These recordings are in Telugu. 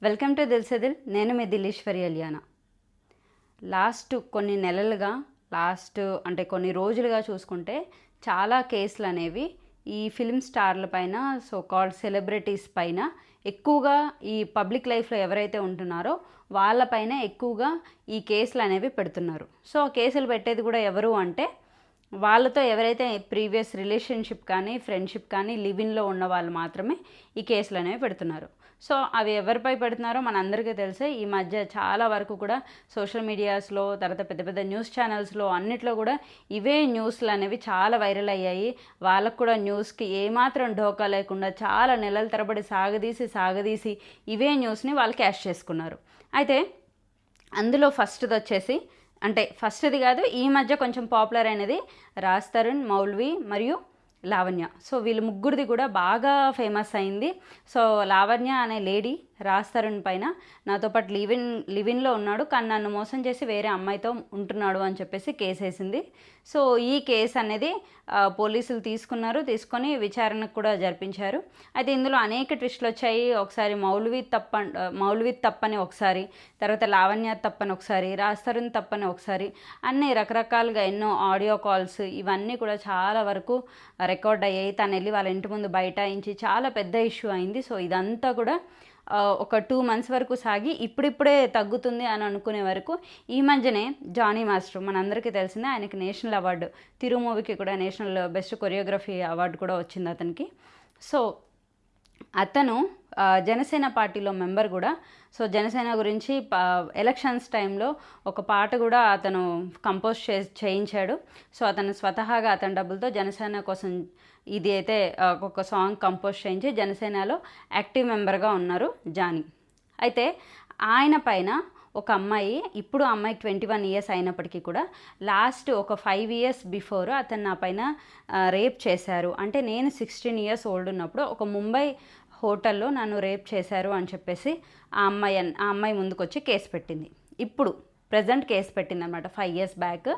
వెల్కమ్ టు దిల్సే నేను మీ దిలీశ్వరి అలియానా. లాస్ట్ కొన్ని నెలలుగా అంటే కొన్ని రోజులుగా చూసుకుంటే చాలా కేసులు అనేవి ఈ ఫిల్మ్ స్టార్ల పైన, సో కాల్డ్ సెలబ్రిటీస్ పైన ఎక్కువగా, ఈ పబ్లిక్ లైఫ్లో ఎవరైతే ఉంటున్నారో వాళ్ళపైన ఎక్కువగా ఈ కేసులు అనేవి పెడుతున్నారు. సో కేసులు పెట్టేది కూడా ఎవరు అంటే వాళ్ళతో ఎవరైతే ప్రీవియస్ రిలేషన్షిప్ కానీ ఫ్రెండ్షిప్ కానీ లివిన్లో ఉన్న వాళ్ళు మాత్రమే ఈ కేసులు అనేవి పెడుతున్నారు. సో అవి ఎవరిపై పెడుతున్నారో మనందరికీ తెలిసే. ఈ మధ్య చాలా వరకు కూడా సోషల్ మీడియాస్లో, తర్వాత పెద్ద పెద్ద న్యూస్ ఛానల్స్లో అన్నిట్లో కూడా ఇవే న్యూస్లు అనేవి చాలా వైరల్ అయ్యాయి. వాళ్ళకు కూడా న్యూస్కి ఏమాత్రం ఢోకా లేకుండా చాలా నెలల తరబడి సాగదీసి ఇవే న్యూస్ని వాళ్ళు క్యాష్ చేసుకున్నారు. అయితే అందులో ఫస్ట్ది వచ్చేసి, అంటే ఫస్ట్ది కాదు, ఈ మధ్య కొంచెం పాపులర్ అయినది రాజ్ తరుణ్, మౌల్వి మరియు లావణ్య. సో వీళ్ళు ముగ్గురిది కూడా బాగా ఫేమస్ అయింది. సో లావణ్య అనే లేడీ రాజ్ తరుణ్ పైన నాతో పాటు లివిన్లో ఉన్నాడు, కానీ నన్ను మోసం చేసి వేరే అమ్మాయితో ఉంటున్నాడు అని చెప్పేసి కేసు వేసింది. సో ఈ కేసు అనేది పోలీసులు తీసుకొని విచారణకు కూడా జరిపించారు. అయితే ఇందులో అనేక ట్విస్టులు వచ్చాయి. ఒకసారి మౌల్వి తప్పని ఒకసారి, తర్వాత లావణ్య తప్పని ఒకసారి, రాజ్ తరుణ్ తప్పని ఒకసారి, అన్నీ రకరకాలుగా ఎన్నో ఆడియో కాల్స్ ఇవన్నీ కూడా చాలా వరకు రికార్డ్ అయ్యాయి. తను వెళ్ళి వాళ్ళ ఇంటి ముందు బైఠాయించి చాలా పెద్ద ఇష్యూ అయింది. సో ఇదంతా కూడా ఒక 2 months వరకు సాగి ఇప్పుడిప్పుడే తగ్గుతుంది అని అనుకునే వరకు ఈ మధ్యనే జానీ మాస్టర్, మనందరికీ తెలిసిందే, ఆయనకి నేషనల్ అవార్డు, తిరు మూవీకి కూడా నేషనల్ బెస్ట్ కొరియోగ్రఫీ అవార్డు కూడా వచ్చింది అతనికి. సో అతను జనసేన పార్టీలో మెంబర్ కూడా. సో జనసేన గురించి ఎలక్షన్స్ టైంలో ఒక పాట కూడా అతను కంపోజ్ చేయించాడు. సో అతను స్వతహాగా అతని డబ్బులతో జనసేన కోసం ఇది అయితే ఒక సాంగ్ కంపోజ్ చేయించి జనసేనలో యాక్టివ్ మెంబర్గా ఉన్నారు జానీ. అయితే ఆయన పైన ఒక అమ్మాయి, ఇప్పుడు అమ్మాయికి 21 years అయినప్పటికీ కూడా లాస్ట్ ఒక 5 years బిఫోర్ అతను నా పైన రేప్ చేశారు, అంటే నేను 16 years ఓల్డ్ ఉన్నప్పుడు ఒక ముంబై హోటల్లో నన్ను రేప్ చేశారు అని చెప్పేసి ఆ అమ్మాయి ముందుకు వచ్చి కేసు పెట్టింది. ఇప్పుడు ప్రజెంట్ కేసు పెట్టింది అనమాట. 5 years బ్యాక్,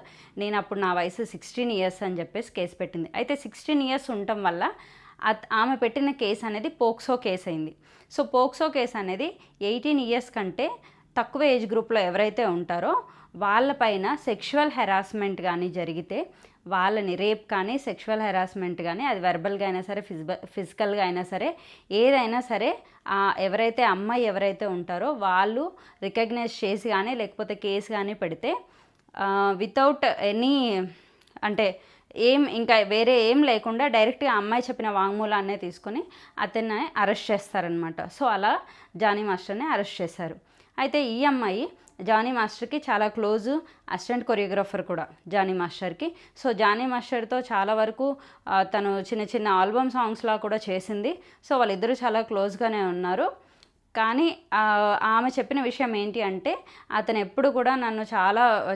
నేను అప్పుడు నా వయసు 16 years అని చెప్పేసి కేసు పెట్టింది. అయితే 16 years ఉండటం వల్ల ఆమె పెట్టిన కేసు అనేది పోక్సో కేసు అయింది. సో పోక్సో కేసు అనేది 18 years కంటే తక్కువ ఏజ్ గ్రూప్లో ఎవరైతే ఉంటారో వాళ్ళపైన సెక్షువల్ హెరాస్మెంట్ కానీ జరిగితే, వాళ్ళని రేప్ కానీ సెక్షువల్ హెరాస్మెంట్ కానీ, అది వెర్బల్గా అయినా సరే ఫిజికల్గా అయినా సరే, ఏదైనా సరే ఎవరైతే అమ్మాయి ఎవరైతే ఉంటారో వాళ్ళు రికగ్నైజ్ చేసి కానీ లేకపోతే కేసు కానీ పెడితే వితౌట్ ఎనీ, అంటే ఇంకా వేరే ఏం లేకుండా డైరెక్ట్గా అమ్మాయి చెప్పిన వాంగ్మూలాన్నే తీసుకొని అతన్ని అరెస్ట్ చేస్తారనమాట. సో అలా జానీ మాస్టర్ని అరెస్ట్ చేశారు. అయితే ఈ అమ్మాయి జానీ మాస్టర్కి చాలా క్లోజు, అసిస్టెంట్ కొరియోగ్రాఫర్ కూడా జానీ మాస్టర్కి. సో జానీ మాస్టర్తో చాలా వరకు తను చిన్న చిన్న ఆల్బమ్ సాంగ్స్లా కూడా చేసింది. సో వాళ్ళిద్దరూ చాలా క్లోజ్గానే ఉన్నారు. కానీ ఆమె చెప్పిన విషయం ఏంటి అంటే, అతను ఎప్పుడు కూడా నన్ను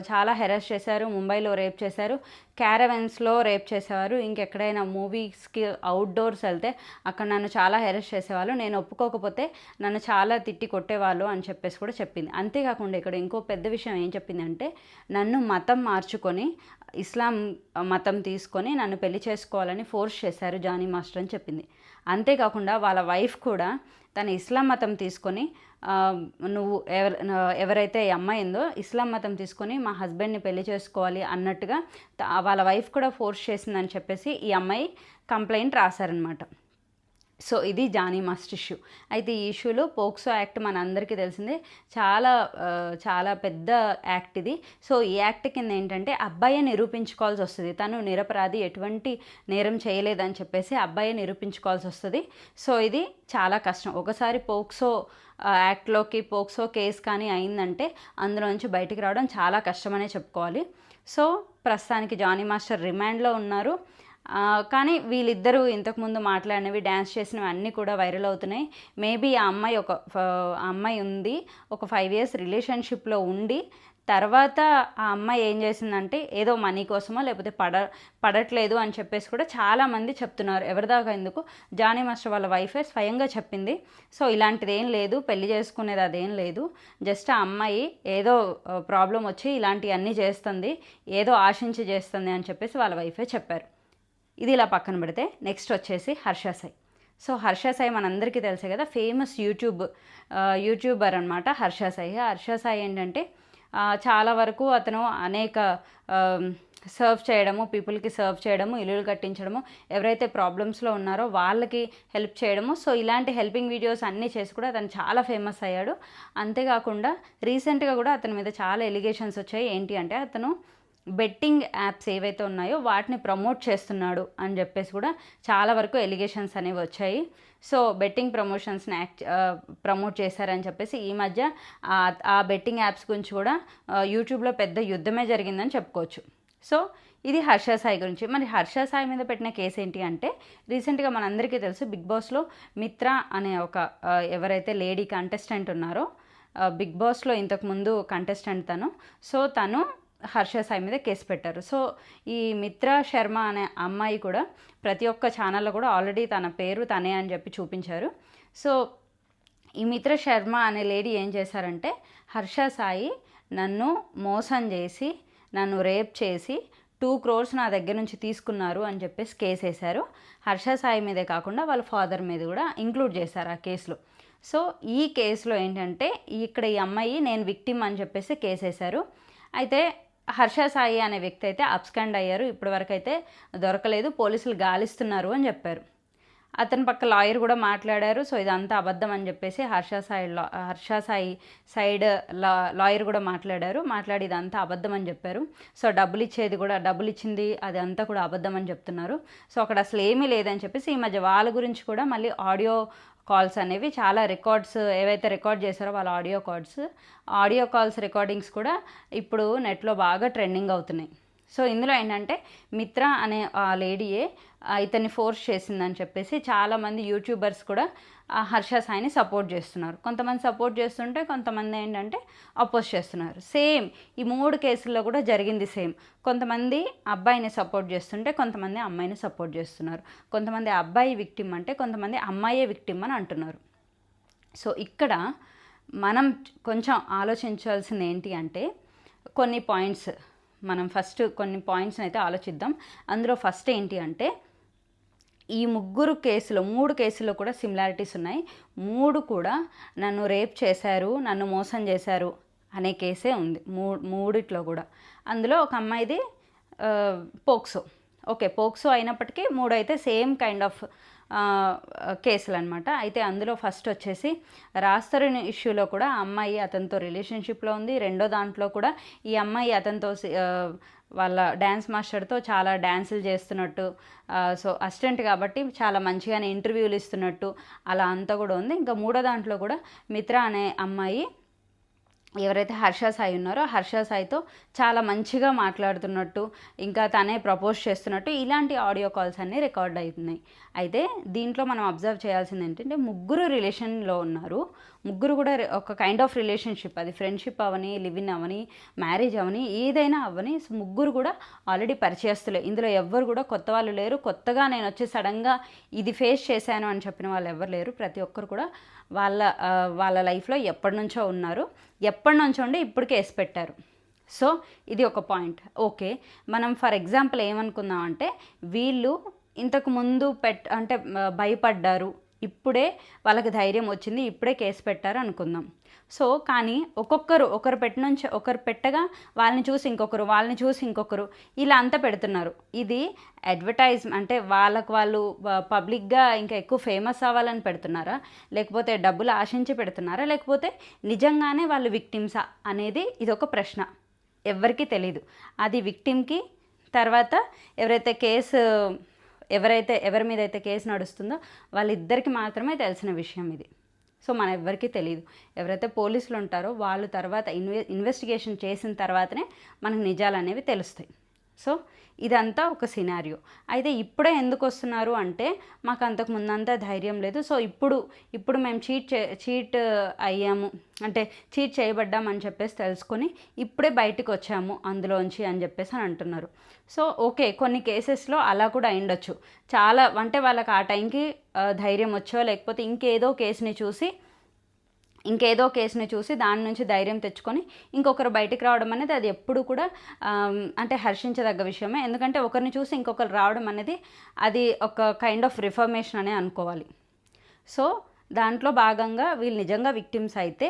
చాలా హెరాస్ చేశారు, ముంబైలో రేప్ చేశారు, క్యారవెన్స్లో రేప్ చేసేవారు, ఇంకెక్కడైనా మూవీస్కి అవుట్డోర్స్ వెళ్తే అక్కడ నన్ను చాలా హెరాస్ చేసేవాళ్ళు, నేను ఒప్పుకోకపోతే నన్ను చాలా తిట్టి కొట్టేవాళ్ళు అని చెప్పేసి కూడా చెప్పింది. అంతేకాకుండా ఇక్కడ ఇంకో పెద్ద విషయం ఏం చెప్పిందంటే, నన్ను మతం మార్చుకొని ఇస్లాం మతం తీసుకొని నన్ను పెళ్లి చేసుకోవాలని ఫోర్స్ చేశారు జానీ మాస్టర్ అని చెప్పింది. అంతేకాకుండా వాళ్ళ వైఫ్ కూడా తను ఇస్లాం మతం తీసుకొని, నువ్వు ఎవరైతే అమ్మాయి ఉందో ఇస్లాం మతం తీసుకొని మా హస్బెండ్ని పెళ్లి చేసుకోవాలి అన్నట్టుగా వాళ్ళ వైఫ్ కూడా ఫోర్స్ చేసిందని చెప్పేసి ఈ అమ్మాయి కంప్లైంట్ రాశారనమాట. సో ఇది జానీ మాస్టర్ ఇష్యూ. అయితే ఈ ఇష్యూలో పోక్సో యాక్ట్ మన అందరికీ తెలిసిందే, చాలా పెద్ద యాక్ట్ ఇది. సో ఈ యాక్ట్ కింద ఏంటంటే అబ్బాయి నిరూపించుకోవాల్సి వస్తుంది, తను నిరపరాధి, ఎటువంటి నేరం చేయలేదని చెప్పేసి అబ్బాయి నిరూపించుకోవాల్సి వస్తుంది. సో ఇది చాలా కష్టం. ఒకసారి పోక్సో యాక్ట్లోకి పోక్సో కేసు కానీ అయిందంటే అందులో నుంచి బయటికి రావడం చాలా కష్టమనే చెప్పుకోవాలి. సో ప్రస్తుతానికి జానీ మాస్టర్ రిమాండ్లో ఉన్నారు. కానీ వీళ్ళిద్దరూ ఇంతకుముందు మాట్లాడినవి, డ్యాన్స్ చేసినవి అన్నీ కూడా వైరల్ అవుతున్నాయి. మేబీ ఆ అమ్మాయి ఉంది, ఒక 5 years రిలేషన్షిప్లో ఉండి తర్వాత ఆ అమ్మాయి ఏం చేసిందంటే ఏదో మనీ కోసమో లేకపోతే పడట్లేదు అని చెప్పేసి కూడా చాలామంది చెప్తున్నారు. ఎవరిదాకా ఎందుకు, జానీ మాస్టర్ వాళ్ళ వైఫే స్వయంగా చెప్పింది. సో ఇలాంటిది ఏం లేదు, పెళ్లి చేసుకునేది అదేం లేదు, జస్ట్ ఆ అమ్మాయి ఏదో ప్రాబ్లం వచ్చి ఇలాంటివన్నీ చేస్తుంది, ఏదో ఆశించి చేస్తుంది అని చెప్పేసి వాళ్ళ వైఫే చెప్పారు. ఇది ఇలా పక్కన పెడితే నెక్స్ట్ వచ్చేసి హర్ష సాయి. సో హర్ష సాయి మనందరికీ తెలుసే కదా, ఫేమస్ యూట్యూబర్ అనమాట హర్ష సాయి. హర్ష సాయి ఏంటంటే చాలా వరకు అతను అనేక సర్వ్ చేయడము, పీపుల్కి సర్వ్ చేయడము, ఇల్లులు కట్టించడము, ఎవరైతే ప్రాబ్లమ్స్లో ఉన్నారో వాళ్ళకి హెల్ప్ చేయడము, సో ఇలాంటి హెల్పింగ్ వీడియోస్ అన్నీ చేసి కూడా అతను చాలా ఫేమస్ అయ్యాడు. అంతేకాకుండా రీసెంట్గా కూడా అతని మీద చాలా ఎలిగేషన్స్ వచ్చాయి. ఏంటి అంటే అతను బెట్టింగ్ యాప్స్ ఏవైతే ఉన్నాయో వాటిని ప్రమోట్ చేస్తున్నాడు అని చెప్పేసి కూడా చాలా వరకు ఎలిగేషన్స్ అనేవి వచ్చాయి. సో బెట్టింగ్ ప్రమోషన్స్ని ప్రమోట్ చేశారని చెప్పేసి ఈ మధ్య ఆ బెట్టింగ్ యాప్స్ గురించి కూడా యూట్యూబ్లో పెద్ద యుద్ధమే జరిగిందని చెప్పుకోవచ్చు. సో ఇది హర్ష సాయి గురించి. మరి హర్ష సాయి మీద పెట్టిన కేసు ఏంటి అంటే, రీసెంట్గా మనందరికీ తెలుసు బిగ్ బాస్లో మిత్ర అనే ఒక ఎవరైతే లేడీ కంటెస్టెంట్ ఉన్నారో, బిగ్ బాస్లో ఇంతకుముందు కంటెస్టెంట్ తను హర్ష సాయి మీద కేసు పెట్టారు. సో ఈ మిత్ర శర్మ అనే అమ్మాయి కూడా ప్రతి ఒక్క ఛానల్లో కూడా ఆల్రెడీ తన పేరు తనే అని చెప్పి చూపించారు. సో ఈ మిత్ర శర్మ అనే లేడీ ఏం చేశారంటే, హర్ష సాయి నన్ను మోసం చేసి, నన్ను రేప్ చేసి 2 crores నా దగ్గర నుంచి తీసుకున్నారు అని చెప్పేసి కేసు వేశారు. హర్ష సాయి మీదే కాకుండా వాళ్ళ ఫాదర్ మీద కూడా ఇంక్లూడ్ చేశారు ఆ కేసులో. సో ఈ కేసులో ఏంటంటే ఇక్కడ ఈ అమ్మాయి నేను విక్టిమ్ అని చెప్పేసి కేసు వేశారు. అయితే హర్ష సాయి అనే వ్యక్తి అయితే అబ్స్కాండ్ అయ్యారు. ఇప్పటివరకు అయితే దొరకలేదు, పోలీసులు గాలిస్తున్నారు అని చెప్పారు. అతని పక్క లాయర్ కూడా మాట్లాడారు. సో ఇదంతా అబద్ధం అని చెప్పేసి హర్ష సాయి సైడ్ లాయర్ కూడా మాట్లాడి ఇదంతా అబద్ధం అని చెప్పారు. సో డబ్బులు ఇచ్చింది అదంతా కూడా అబద్ధం అని చెప్తున్నారు. సో అక్కడ అసలు ఏమీ లేదని చెప్పేసి ఈ మధ్య వాళ్ళ గురించి కూడా మళ్ళీ ఆడియో కాల్స్ అనేవి చాలా రికార్డ్స్ ఏవైతే రికార్డ్ చేశారో వాళ్ళ ఆడియో కాల్స్ రికార్డింగ్స్ కూడా ఇప్పుడు నెట్లో బాగా ట్రెండింగ్ అవుతున్నాయి. సో ఇందులో ఏంటంటే మిత్ర అనే ఆ లేడీయే ఇతన్ని ఫోర్స్ చేసిందని చెప్పేసి చాలామంది యూట్యూబర్స్ కూడా హర్ష సాయిని సపోర్ట్ చేస్తున్నారు. కొంతమంది సపోర్ట్ చేస్తుంటే కొంతమంది ఏంటంటే అపోజ్ చేస్తున్నారు. సేమ్ ఈ 3 కేసుల్లో కూడా జరిగింది సేమ్. కొంతమంది అబ్బాయిని సపోర్ట్ చేస్తుంటే కొంతమంది అమ్మాయిని సపోర్ట్ చేస్తున్నారు. కొంతమంది అబ్బాయి విక్టిమ్ అంటే కొంతమంది అమ్మాయే విక్టిమ్ అని అంటున్నారు. సో ఇక్కడ మనం కొంచెం ఆలోచించాల్సింది ఏంటి అంటే మనం ఫస్ట్ కొన్ని పాయింట్స్ని అయితే ఆలోచిద్దాం. అందులో ఫస్ట్ ఏంటి అంటే ఈ 3 కేసుల్లో కూడా సిమిలారిటీస్ ఉన్నాయి. 3 కూడా నన్ను రేప్ చేశారు, నన్ను మోసం చేశారు అనే కేసే ఉంది మూడిట్లో కూడా. అందులో ఒక అమ్మాయిది పోక్సో. ఓకే, పోక్సో అయినప్పటికీ 3 అయితే సేమ్ కైండ్ ఆఫ్ కేసులు అనమాట. అయితే అందులో ఫస్ట్ వచ్చేసి రాస్తరుని ఇష్యూలో కూడా అమ్మాయి అతనితో రిలేషన్షిప్లో ఉంది. రెండో దాంట్లో కూడా ఈ అమ్మాయి అతనితో వాళ్ళ డ్యాన్స్ మాస్టర్తో చాలా డ్యాన్సులు చేస్తున్నట్టు, సో అసిస్టెంట్ కాబట్టి చాలా మంచిగానే ఇంటర్వ్యూలు ఇస్తున్నట్టు అలా అంతా కూడా ఉంది. ఇంకా మూడో దాంట్లో కూడా మిత్ర అనే అమ్మాయి ఎవరైతే హర్ష సాయి ఉన్నారో హర్ష సాయితో చాలా మంచిగా మాట్లాడుతున్నట్టు, ఇంకా తనే ప్రపోజ్ చేస్తున్నట్టు ఇలాంటి ఆడియో కాల్స్ అన్నీ రికార్డ్ అవుతున్నాయి. అయితే దీంట్లో మనం అబ్జర్వ్ చేయాల్సింది ఏంటంటే 3 రిలేషన్లో ఉన్నారు. 3 కూడా ఒక కైండ్ ఆఫ్ రిలేషన్షిప్, అది ఫ్రెండ్షిప్ అవని, లివ్-ఇన్ అవని, మ్యారేజ్ అవని, ఏదైనా అవని 3 కూడా ఆల్రెడీ పరిచయస్తులే. ఇందులో ఎవ్వరు కూడా కొత్త వాళ్ళు లేరు. కొత్తగా నేను వచ్చి సడన్గా ఇది ఫేస్ చేశాను అని చెప్పిన వాళ్ళు ఎవరు లేరు. ప్రతి ఒక్కరు కూడా వాళ్ళ లైఫ్లో ఎప్పటి నుంచో ఉన్నారు. ఎప్పటి నుంచో ఉండి ఇప్పుడు కేసు పెట్టారు. సో ఇది ఒక పాయింట్. ఓకే, మనం ఫర్ ఎగ్జాంపుల్ ఏమనుకుందామంటే వీళ్ళు ఇంతకు ముందు భయపడ్డారు, ఇప్పుడే వాళ్ళకి ధైర్యం వచ్చింది, ఇప్పుడే కేసు పెట్టారు అనుకుందాం. సో కానీ ఒకరు పెట్టగా వాళ్ళని చూసి ఇంకొకరు ఇలా అంతా పెడుతున్నారు. ఇది అంటే వాళ్ళు పబ్లిక్గా ఇంకా ఎక్కువ ఫేమస్ అవ్వాలని పెడుతున్నారా, లేకపోతే డబ్బులు ఆశించి పెడుతున్నారా, లేకపోతే నిజంగానే వాళ్ళు విక్టిమ్సా అనేది ఇది ఒక ప్రశ్న. ఎవరికి తెలీదు. అది విక్టిమ్కి, తర్వాత ఎవరి మీద అయితే కేసు నడుస్తుందో వాళ్ళిద్దరికి మాత్రమే తెలిసిన విషయం ఇది. సో మన ఎవ్వరికీ తెలియదు. ఎవరైతే పోలీసులు ఉంటారో వాళ్ళు తర్వాత ఇన్వెస్టిగేషన్ చేసిన తర్వాతనే మనకు నిజాలు అనేవి తెలుస్తాయి. సో ఇదంతా ఒక సినారియో. అయితే ఇప్పుడే ఎందుకు వస్తున్నారు అంటే మాకు అంతకు ముందంతా ధైర్యం లేదు, సో ఇప్పుడు మేము చీట్ అయ్యాము, అంటే చీట్ చేయబడ్డామని చెప్పేసి తెలుసుకొని ఇప్పుడే బయటకు వచ్చాము అందులోంచి అని చెప్పేసి అని అంటున్నారు. సో ఓకే, కొన్ని కేసెస్లో అలా కూడా అయిండొచ్చు. చాలా అంటే వాళ్ళకి ఆ టైంకి ధైర్యం వచ్చో, లేకపోతే ఇంకేదో కేసుని చూసి దాని నుంచి ధైర్యం తెచ్చుకొని ఇంకొకరు బయటికి రావడం అనేది అది ఎప్పుడు కూడా అంటే హర్షించదగ్గ విషయమే. ఎందుకంటే ఒకరిని చూసి ఇంకొకరు రావడం అనేది అది ఒక కైండ్ ఆఫ్ రిఫర్మేషన్ అనే అనుకోవాలి. సో దాంట్లో భాగంగా వీళ్ళు నిజంగా విక్టిమ్స్ అయితే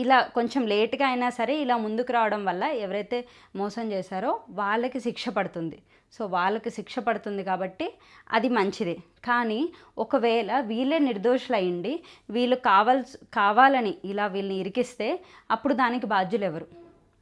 ఇలా కొంచెం లేట్గా అయినా సరే ఇలా ముందుకు రావడం వల్ల ఎవరైతే మోసం చేశారో వాళ్ళకి శిక్ష పడుతుంది. సో వాళ్ళకి శిక్ష పడుతుంది కాబట్టి అది మంచిదే. కానీ ఒకవేళ వీళ్ళే నిర్దోషులు అయ్యిండి వీళ్ళు కావాలని ఇలా వీళ్ళని ఇరికిస్తే అప్పుడు దానికి బాధ్యులు ఎవరు?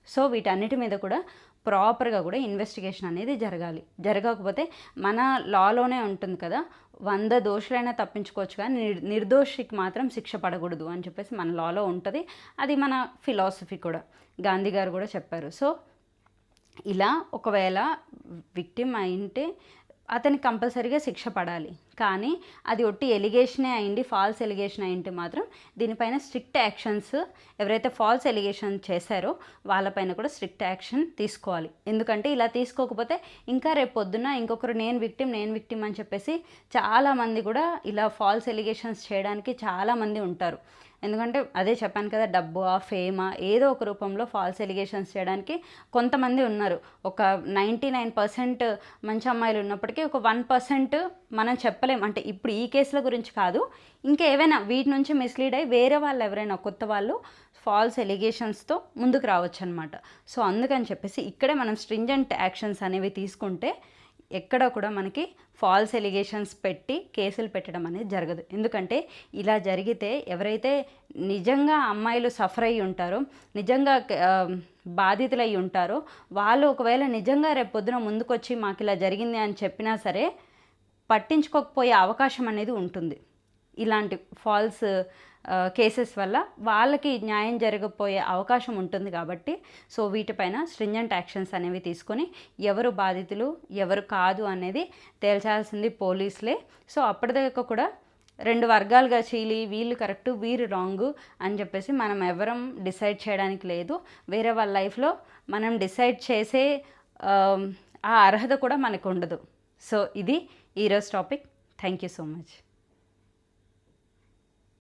సో వీటన్నిటి మీద కూడా ప్రాపర్గా కూడా ఇన్వెస్టిగేషన్ అనేది జరగాలి. జరగకపోతే మన లాలోనే ఉంటుంది కదా, 100 దోషులైనా తప్పించుకోవచ్చు కానీ నిర్దోషికి మాత్రం శిక్ష పడకూడదు అని చెప్పేసి మన లాలో ఉంటుంది. అది మన ఫిలాసఫీ కూడా, గాంధీ గారు కూడా చెప్పారు. సో ఇలా ఒకవేళ విక్టిమ్ అయింటే అతనికి కంపల్సరీగా శిక్ష పడాలి. కానీ అది ఒట్టి ఎలిగేషనే అయింది, ఫాల్స్ ఎలిగేషన్ అయింటే మాత్రం దీనిపైన స్ట్రిక్ట్ యాక్షన్స్, ఎవరైతే ఫాల్స్ ఎలిగేషన్ చేశారో వాళ్ళపైన కూడా స్ట్రిక్ట్ యాక్షన్ తీసుకోవాలి. ఎందుకంటే ఇలా తీసుకోకపోతే ఇంకా రేపు పొద్దున్న ఇంకొకరు నేను విక్టిమ్ అని చెప్పేసి చాలామంది కూడా ఇలా ఫాల్స్ ఎలిగేషన్స్ చేయడానికి చాలామంది ఉంటారు. ఎందుకంటే అదే చెప్పాను కదా, డబ్బా ఫేమా ఏదో ఒక రూపంలో ఫాల్స్ ఎలిగేషన్స్ చేయడానికి కొంతమంది ఉన్నారు. ఒక 99% మంచి అమ్మాయిలు ఉన్నప్పటికీ ఒక 1% మనం చెప్పలేం. అంటే ఇప్పుడు ఈ కేసుల గురించి కాదు, ఇంకా ఏవైనా వీటి నుంచి మిస్లీడ్ అయ్యి వేరే వాళ్ళు ఎవరైనా కొత్త వాళ్ళు ఫాల్స్ ఎలిగేషన్స్తో ముందుకు రావచ్చు అనమాట. సో అందుకని చెప్పేసి ఇక్కడే మనం స్ట్రింజెంట్ యాక్షన్స్ అనేవి తీసుకుంటే ఎక్కడ కూడా మనకి ఫాల్స్ ఎలిగేషన్స్ పెట్టి కేసులు పెట్టడం అనేది జరగదు. ఎందుకంటే ఇలా జరిగితే ఎవరైతే నిజంగా అమ్మాయిలు సఫర్ అయ్యి ఉంటారో, నిజంగా బాధితులు అయ్యి ఉంటారో వాళ్ళు ఒకవేళ నిజంగా రేపు పొద్దున ముందుకొచ్చి మాకు ఇలా జరిగింది అని చెప్పినా సరే పట్టించుకోకపోయే అవకాశం అనేది ఉంటుంది. ఇలాంటి ఫాల్స్ కేసెస్ వల్ల వాళ్ళకి న్యాయం జరగకపోయే అవకాశం ఉంటుంది. కాబట్టి సో వీటిపైన స్ట్రింజెంట్ యాక్షన్స్ అనేవి తీసుకొని ఎవరు బాధితులు ఎవరు కాదు అనేది తేల్చాల్సింది పోలీసులే. సో అప్పటిదాకా కూడా 2 వర్గాలుగా చీలి వీళ్ళు కరెక్ట్ వీరు రాంగ్ అని చెప్పేసి మనం ఎవరం డిసైడ్ చేయడానికి లేదు. వేరే వాళ్ళ లైఫ్లో మనం డిసైడ్ చేసే ఆ అర్హత కూడా మనకు ఉండదు. సో ఇది ఈరోజు topic. Thank you so much.